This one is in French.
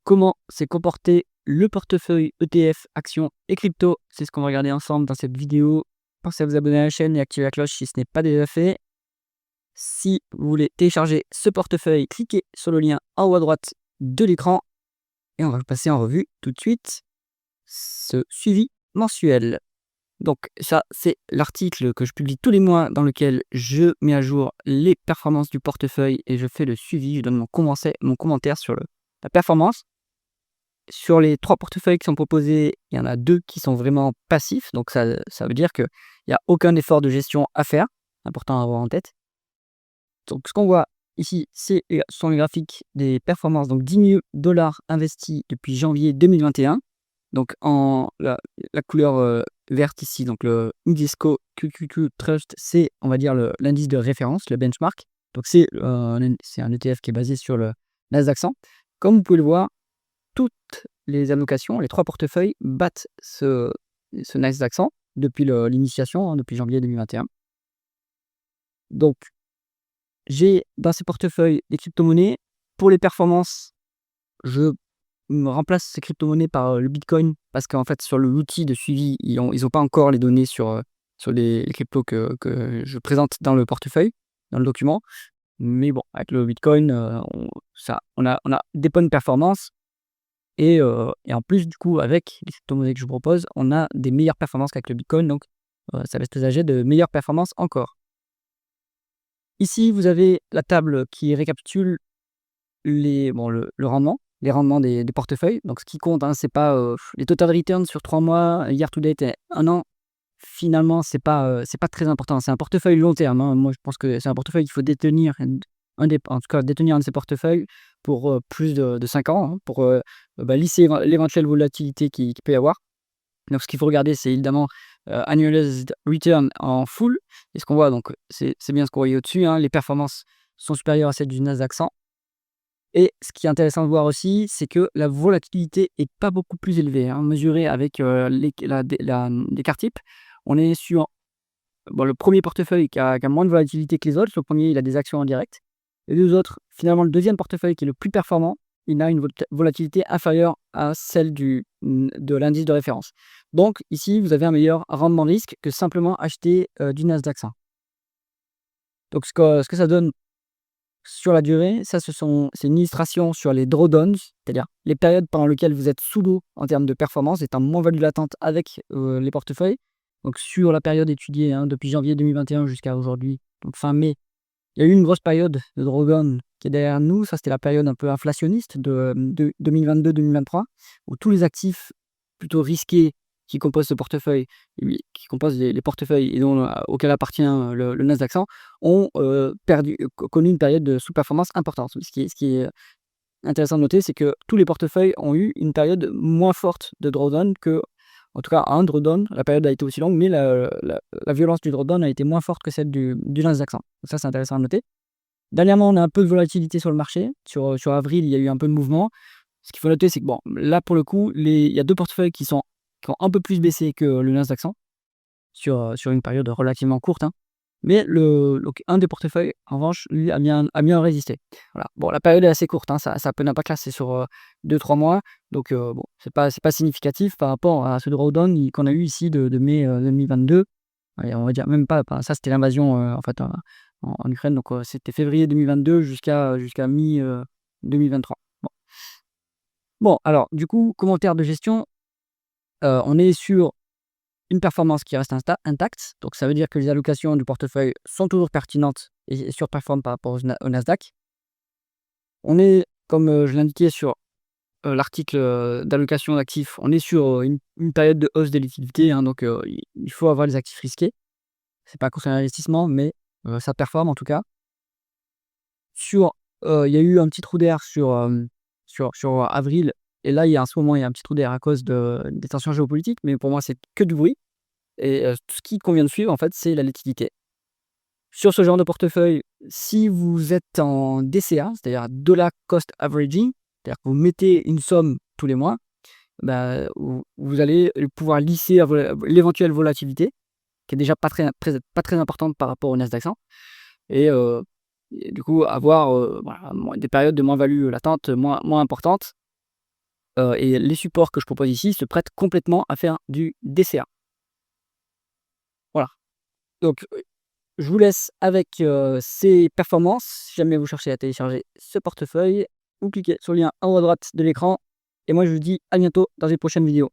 comment s'est comporté le portefeuille ETF, actions et crypto. C'est ce qu'on va regarder ensemble dans cette vidéo. Pensez à vous abonner à la chaîne et activer la cloche si ce n'est pas déjà fait. Si vous voulez télécharger ce portefeuille, cliquez sur le lien en haut à droite de l'écran et on va passer en revue tout de suite ce suivi mensuel. Donc ça, c'est l'article que je publie tous les mois dans lequel je mets à jour les performances du portefeuille et je fais le suivi, je donne mon commentaire sur la performance. Sur les 3 portefeuilles qui sont proposés, il y en a 2 qui sont vraiment passifs, donc ça veut dire qu'il n'y a aucun effort de gestion à faire, important à avoir en tête. Donc ce qu'on voit ici, ce sont les graphiques des performances, donc 10 000 $ investis depuis janvier 2021. Donc la couleur verte ici, donc le Indexco QQQ Trust, c'est on va dire l'indice de référence, le benchmark. Donc c'est un ETF qui est basé sur le Nasdaq 100. Comme vous pouvez le voir, toutes les allocations, les 3 portefeuilles battent ce Nasdaq 100 depuis l'initiation, depuis janvier 2021. Donc, j'ai dans ces portefeuilles des crypto-monnaies. Pour les performances, je remplace ces crypto-monnaies par le Bitcoin parce qu'en fait, sur l'outil de suivi, ils n'ont pas encore les données sur les cryptos que je présente dans le portefeuille, dans le document. Mais bon, avec le Bitcoin, on a des bonnes performances. Et en plus, du coup, avec les crypto-monnaies que je vous propose, on a des meilleures performances qu'avec le Bitcoin. Donc, ça laisse présager de meilleures performances encore. Ici, vous avez la table qui récapitule le rendement, les rendements des portefeuilles. Donc, ce qui compte, ce n'est pas les total returns sur 3 mois, year to date et 1 an. Finalement, c'est pas très important. C'est un portefeuille long terme, hein. Moi, je pense que c'est un portefeuille qu'il faut détenir, en tout cas détenir un de ces portefeuilles pour plus de 5 ans, hein, pour lisser l'éventuelle volatilité qu'il peut y avoir. Donc, ce qu'il faut regarder, c'est évidemment annualized return en full. Et ce qu'on voit, donc, c'est bien ce qu'on voyait au-dessus, hein, les performances sont supérieures à celles du Nasdaq 100. Et ce qui est intéressant de voir aussi, c'est que la volatilité est pas beaucoup plus élevée, hein, mesurée avec l'écart type. On est sur le premier portefeuille qui a moins de volatilité que les autres. Le premier, il a des actions en direct. Les 2 autres, finalement, le deuxième portefeuille qui est le plus performant, il a une volatilité inférieure à celle de l'indice de référence. Donc ici, vous avez un meilleur rendement de risque que simplement acheter du Nasdaq 100. Donc ce que ça donne sur la durée, ça c'est une illustration sur les drawdowns, c'est-à-dire les périodes pendant lesquelles vous êtes sous l'eau en termes de performance, étant moins-value latente avec les portefeuilles. Donc sur la période étudiée, hein, depuis janvier 2021 jusqu'à aujourd'hui, donc fin mai, il y a eu une grosse période de drawdown qui est derrière nous. Ça, c'était la période un peu inflationniste de 2022-2023, où tous les actifs plutôt risqués qui composent ce portefeuille, qui composent les portefeuilles et auquel appartient le Nasdaq 100, ont connu une période de sous-performance importante. Ce qui est intéressant de noter, c'est que tous les portefeuilles ont eu une période moins forte de drawdown que, en tout cas, un drawdown. La période a été aussi longue, mais la violence du drawdown a été moins forte que celle du Nasdaq 100. Donc ça, c'est intéressant à noter. Dernièrement, on a un peu de volatilité sur le marché. Sur avril, il y a eu un peu de mouvement. Ce qu'il faut noter, c'est que là, pour le coup, il y a 2 portefeuilles qui ont un peu plus baissé que le Nasdaq 100 sur une période relativement courte, hein. Mais un des portefeuilles, en revanche, lui, a bien résisté. Voilà. Bon, la période est assez courte, hein, ça a peu d'impact là, c'est sur 2-3 mois. Donc, c'est pas significatif par rapport à ce drawdown qu'on a eu ici de mai 2022. Et on va dire même pas, ça c'était l'invasion en fait en Ukraine. Donc, c'était février 2022 jusqu'à mi 2023. Bon, alors, du coup, commentaire de gestion, on est sur une performance qui reste intacte. Donc, ça veut dire que les allocations du portefeuille sont toujours pertinentes et surperforment par rapport au Nasdaq. On est, comme je l'indiquais sur l'article d'allocation d'actifs, on est sur une période de hausse des liquidités, hein. Donc, il faut avoir des actifs risqués. C'est pas un conseil d'investissement, mais ça performe en tout cas. Il y a eu un petit trou d'air sur avril. Et là, en ce moment, il y a un petit trou d'air à cause des tensions géopolitiques, mais pour moi, c'est que du bruit. Et tout ce qui convient de suivre, en fait, c'est la liquidité. Sur ce genre de portefeuille, si vous êtes en DCA, c'est-à-dire dollar cost averaging, c'est-à-dire que vous mettez une somme tous les mois, vous allez pouvoir lisser l'éventuelle volatilité, qui est déjà pas très importante par rapport au Nasdaq 100. Et du coup, avoir des périodes de moins-value latente moins importantes. et les supports que je propose ici se prêtent complètement à faire du DCA. Voilà. Donc, je vous laisse avec ces performances. Si jamais vous cherchez à télécharger ce portefeuille, vous cliquez sur le lien en haut à droite de l'écran. Et moi, je vous dis à bientôt dans une prochaine vidéo.